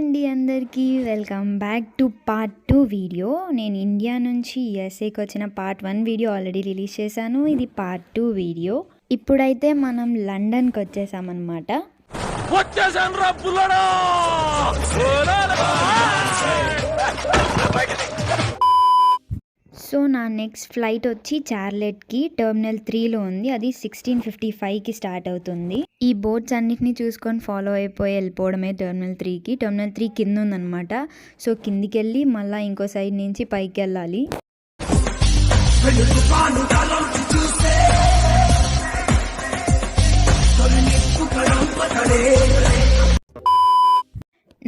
అండి అందరికీ welcome back to part 2 video. నేను ఇండియా నుంచి యూఎస్ఏకి వచ్చిన పార్ట్ 1 వీడియో ఆల్రెడీ రిలీజ్ చేశాను. ఇది పార్ట్ 2 వీడియో. ఇప్పుడైతే మనం లండన్కి వచ్చేసామన్నమాట. సో నా నెక్స్ట్ ఫ్లైట్ వచ్చి చార్లెట్కి టెర్మినల్ 3లో ఉంది. అది 16:55కి స్టార్ట్ అవుతుంది. ఈ బోట్స్ అన్నిటిని చూసుకొని ఫాలో అయిపోయి వెళ్ళిపోవడమే టెర్మినల్ 3కి. టెర్మినల్ 3 కింద ఉందన్నమాట. సో కిందికి వెళ్ళి మళ్ళీ ఇంకో సైడ్ నుంచి పైకి వెళ్ళాలి.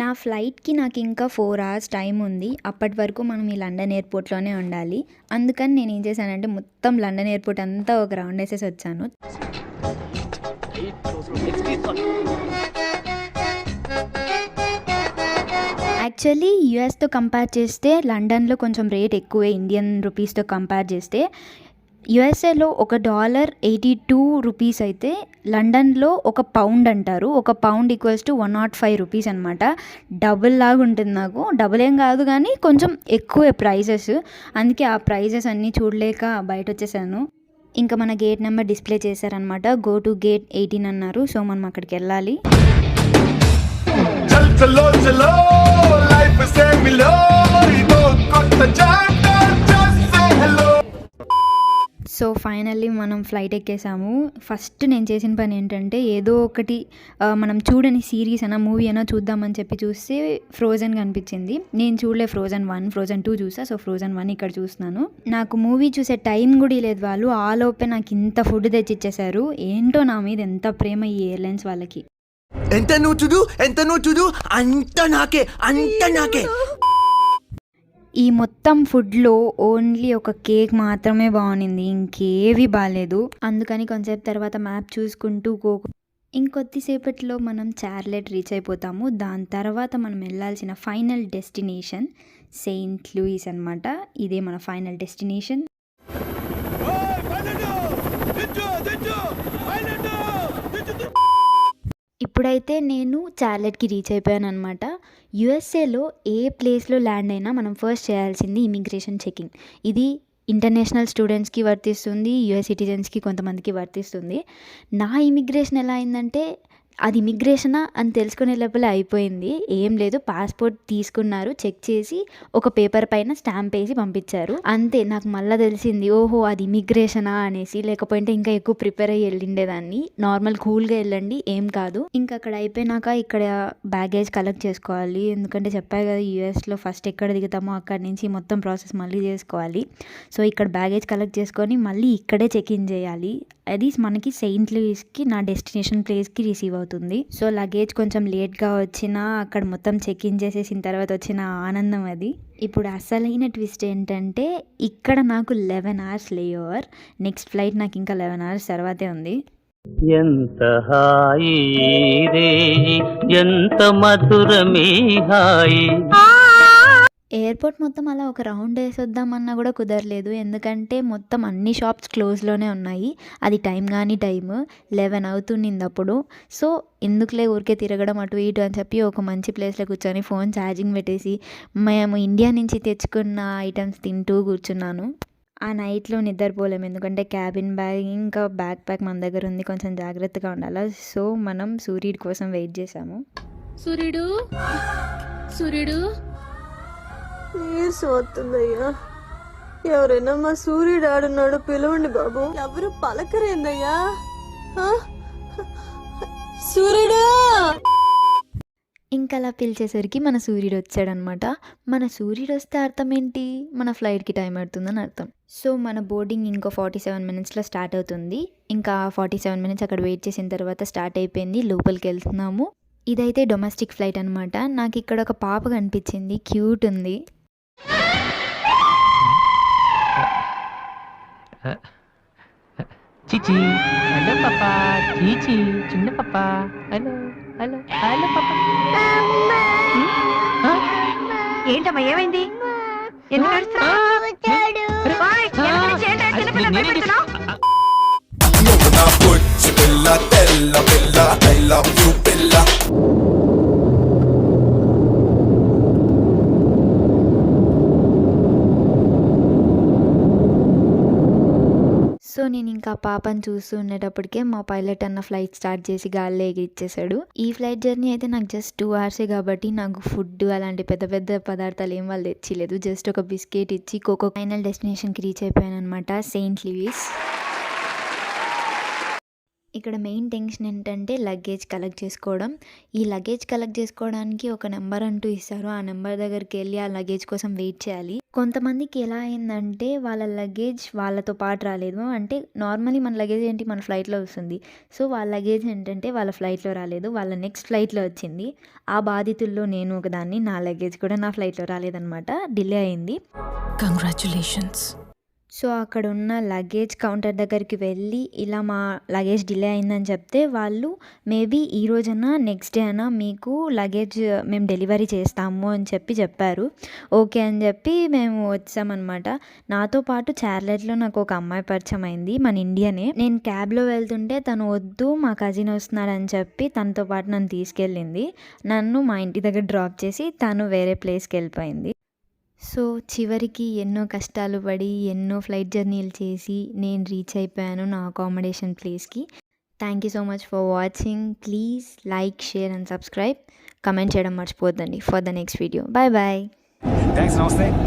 నా ఫ్లైట్కి నాకు ఇంకా 4 hours టైం ఉంది. అప్పటి వరకు మనం ఈ లండన్ ఎయిర్పోర్ట్లోనే ఉండాలి. అందుకని నేను ఏం చేశానంటే మొత్తం లండన్ ఎయిర్పోర్ట్ అంతా ఒక రౌండ్ వేసేసి వచ్చాను. యాక్చువల్లీ యూఎస్తో కంపేర్ చేస్తే లండన్లో కొంచెం రేట్ ఎక్కువే. ఇండియన్ రూపీస్తో కంపేర్ చేస్తే యుఎస్ఏలో $1.82 అయితే లండన్లో £1 అంటారు. £1 = 105 రూపీస్ అనమాట. డబుల్ లాగా ఉంటుంది. నాకు డబుల్ ఏం కాదు కానీ కొంచెం ఎక్కువే ప్రైజెస్. అందుకే ఆ ప్రైజెస్ అన్నీ చూడలేక బయట వచ్చేసాను. ఇంకా మన గేట్ నెంబర్ డిస్ప్లే చేశారనమాట. గో టు గేట్ 18 అన్నారు. సో మనం అక్కడికి వెళ్ళాలి. సో ఫైనల్లీ మనం ఫ్లైట్ ఎక్కేసాము. ఫస్ట్ నేను చేసిన పని ఏంటంటే ఏదో ఒకటి మనం చూడని సిరీస్ అయినా మూవీ అయినా చూద్దామని చెప్పి చూస్తే ఫ్రోజన్ కనిపించింది. నేను చూడలే ఫ్రోజన్ 1, ఫ్రోజన్ 2 చూసా. సో ఫ్రోజన్ 1 ఇక్కడ చూస్తున్నాను. నాకు మూవీ చూసే టైం కూడా లేదు. వాళ్ళు ఆ లోపే నాకు ఇంత ఫుడ్ తెచ్చిచ్చేసారు. ఏంటో నా మీద ఎంత ప్రేమ ఈ ఎయిర్లైన్స్ వాళ్ళకి. ఎంత నువ్వు చూడు అంత నాకే. ఈ మొత్తం ఫుడ్లో ఓన్లీ ఒక కేక్ మాత్రమే బాగుంది, ఇంకేవి బాగాలేదు. అందుకని కొంచెంసేపు తర్వాత మ్యాప్ చూసుకుంటూ ఇంకొద్దిసేపట్లో మనం చార్లెట్ రీచ్ అయిపోతాము. దాని తర్వాత మనం వెళ్ళాల్సిన ఫైనల్ డెస్టినేషన్ సెయింట్ లూయిస్ అనమాట. ఇదే మన ఫైనల్ డెస్టినేషన్. ఇప్పుడైతే నేను చార్లెట్కి రీచ్ అయిపోయాను అనమాట. యుఎస్ఏలో ఏ ప్లేస్లో ల్యాండ్ అయినా మనం ఫస్ట్ చేయాల్సింది ఇమిగ్రేషన్ చెకింగ్. ఇది ఇంటర్నేషనల్ స్టూడెంట్స్కి వర్తిస్తుంది, యుఎస్ సిటిజన్స్కి కొంతమందికి వర్తిస్తుంది. నా ఇమిగ్రేషన్ ఎలా అయిందంటే అది ఇమిగ్రేషనా అని తెలుసుకునే లోపల అయిపోయింది. ఏం లేదు, పాస్పోర్ట్ తీసుకున్నారు, చెక్ చేసి ఒక పేపర్ పైన స్టాంప్ వేసి పంపించారు, అంతే. నాకు మళ్ళీ తెలిసింది ఓహో అది ఇమిగ్రేషనా అనేసి. లేకపోతే ఇంకా ఎక్కువ ప్రిపేర్ అయ్యి వెళ్ళిండేదాన్ని. నార్మల్ కూల్గా వెళ్ళండి, ఏం కాదు. ఇంకా అక్కడ అయిపోయినాక ఇక్కడ బ్యాగేజ్ కలెక్ట్ చేసుకోవాలి. ఎందుకంటే చెప్పారు కదా యూఎస్లో ఫస్ట్ ఎక్కడ దిగుతామో అక్కడి నుంచి మొత్తం ప్రాసెస్ మళ్ళీ చేసుకోవాలి. సో ఇక్కడ బ్యాగేజ్ కలెక్ట్ చేసుకొని మళ్ళీ ఇక్కడే చెక్ ఇన్ చేయాలి. అది మనకి సెయింట్ లూయిస్కి నా డెస్టినేషన్ ప్లేస్కి రిసీవ్ అవుతుంది. సో లగేజ్ కొంచెం లేట్గా వచ్చినా అక్కడ మొత్తం చెక్ ఇన్ చేసేసిన తర్వాత వచ్చిన ఆనందం అది. ఇప్పుడు అసలైన ట్విస్ట్ ఏంటంటే ఇక్కడ నాకు 11 hours లే ఓవర్. నెక్స్ట్ ఫ్లైట్ నాకు ఇంకా 11 hours తర్వాతే ఉంది. ఎంత హాయి రే ఎంత మధురమే హాయి. ఎయిర్పోర్ట్ మొత్తం అలా ఒక రౌండ్ వేసొద్దామన్నా కూడా కుదరలేదు. ఎందుకంటే మొత్తం అన్ని షాప్స్ క్లోజ్లోనే ఉన్నాయి. అది టైం 11 అవుతుంది అప్పుడు. సో ఎందుకులే ఊరికే తిరగడం అటు ఇటు అని చెప్పి ఒక మంచి ప్లేస్లో కూర్చొని ఫోన్ ఛార్జింగ్ పెట్టేసి మేము ఇండియా నుంచి తెచ్చుకున్న ఐటమ్స్ తింటూ కూర్చున్నాను. ఆ నైట్లో నిద్రపోలేము. ఎందుకంటే క్యాబిన్ బ్యాగ్ ఇంకా బ్యాక్ ప్యాక్ మన దగ్గర ఉంది, కొంచెం జాగ్రత్తగా ఉండాలి. సో మనం సూర్యుడి కోసం వెయిట్ చేసాము. సూర్యుడు నీరసం వస్తుందయ్యా. ఎవరైనా మా సూర్యుడు ఆడున్నాడు పిలవండి బాబు. ఎవరు పలకరేందయ్యా. సూర్యుడు ఇంకా అలా పిలిచేసరికి మన సూర్యుడు వచ్చాడనమాట. మన సూర్యుడు వస్తే అర్థం ఏంటి, మన ఫ్లైట్కి టైం పడుతుందని అర్థం. సో మన బోర్డింగ్ ఇంకో 47 minutesలో స్టార్ట్ అవుతుంది. ఇంకా 47 minutes అక్కడ వెయిట్ చేసిన తర్వాత స్టార్ట్ అయిపోయింది. లోపలికి వెళ్తున్నాము. ఇదైతే డొమెస్టిక్ ఫ్లైట్ అనమాట. నాకు ఇక్కడ ఒక పాప కనిపించింది, క్యూట్ ఉంది. చిచి హలో పాపా, చీచి చిన్న పాపా, హలో హలో హలో పాపా. ఏంటమ్మా ఏమైంది? ఎందుకు bella, bella, bella, I love you, bella. ఇంకా ఆ పాపని చూస్తూ ఉండేటప్పటికే మా పైలట్ అన్న ఫ్లైట్ స్టార్ట్ చేసి గాల్లో ఎగిరిచ్చేసాడు. ఈ ఫ్లైట్ జర్నీ అయితే నాకు జస్ట్ 2 అవర్సే కాబట్టి నాకు ఫుడ్ అలాంటి పెద్ద పెద్ద పదార్థాలు ఏం వాళ్ళు తెచ్చిలేదు. జస్ట్ ఒక బిస్కెట్ ఇచ్చి కోకో ఫైనల్ డెస్టినేషన్కి రీచ్ అయిపోయాను అనమాట, సెయింట్ లూయిస్. ఇక్కడ మెయిన్ టెన్షన్ ఏంటంటే లగేజ్ కలెక్ట్ చేసుకోవడం. ఈ లగేజ్ కలెక్ట్ చేసుకోవడానికి ఒక నెంబర్ అంటూ ఇస్తారు. ఆ నెంబర్ దగ్గరికి వెళ్ళి ఆ లగేజ్ కోసం వెయిట్ చేయాలి. కొంతమందికి ఎలా అయిందంటే వాళ్ళ లగేజ్ వాళ్ళతో పాటు రాలేదు. అంటే నార్మలీ మన లగేజ్ ఏంటి, మన ఫ్లైట్లో వస్తుంది. సో వాళ్ళ లగేజ్ ఏంటంటే వాళ్ళ ఫ్లైట్లో రాలేదు, వాళ్ళ నెక్స్ట్ ఫ్లైట్లో వచ్చింది. ఆ బాధితుల్లో నేను ఒకదాన్ని. నా లగేజ్ కూడా నా ఫ్లైట్లో రాలేదన్నమాట, డిలే అయింది. కంగ్రాచులేషన్స్. సో అక్కడ ఉన్న లగేజ్ కౌంటర్ దగ్గరికి వెళ్ళి ఇలా మా లగేజ్ డిలే అయిందని చెప్తే వాళ్ళు మేబీ ఈ రోజైనా నెక్స్ట్ డే అయినా మీకు లగేజ్ మేము డెలివరీ చేస్తాము అని చెప్పారు. ఓకే అని చెప్పి మేము వచ్చామన్నమాట. నాతో పాటు చార్లెట్లో నాకు ఒక అమ్మాయి పరిచయం అయింది, మన ఇండియనే. నేను క్యాబ్లో వెళ్తుంటే తను వద్దు మా కజిన్ వస్తున్నాడని చెప్పి తనతో పాటు నన్ను తీసుకెళ్ళింది. నన్ను మా ఇంటి దగ్గర డ్రాప్ చేసి తను వేరే ప్లేస్కి వెళ్ళిపోయింది. సో చివరికి ఎన్నో కష్టాలు పడి ఎన్నో ఫ్లైట్ జర్నీలు చేసి నేను రీచ్ అయిపోయాను నా అకామిడేషన్ ప్లేస్కి. Thank you so much for watching. Please like, share and subscribe. Comment చేయడం మర్చిపోద్దండి for the next video. Bye bye. Thanks. నమస్తే.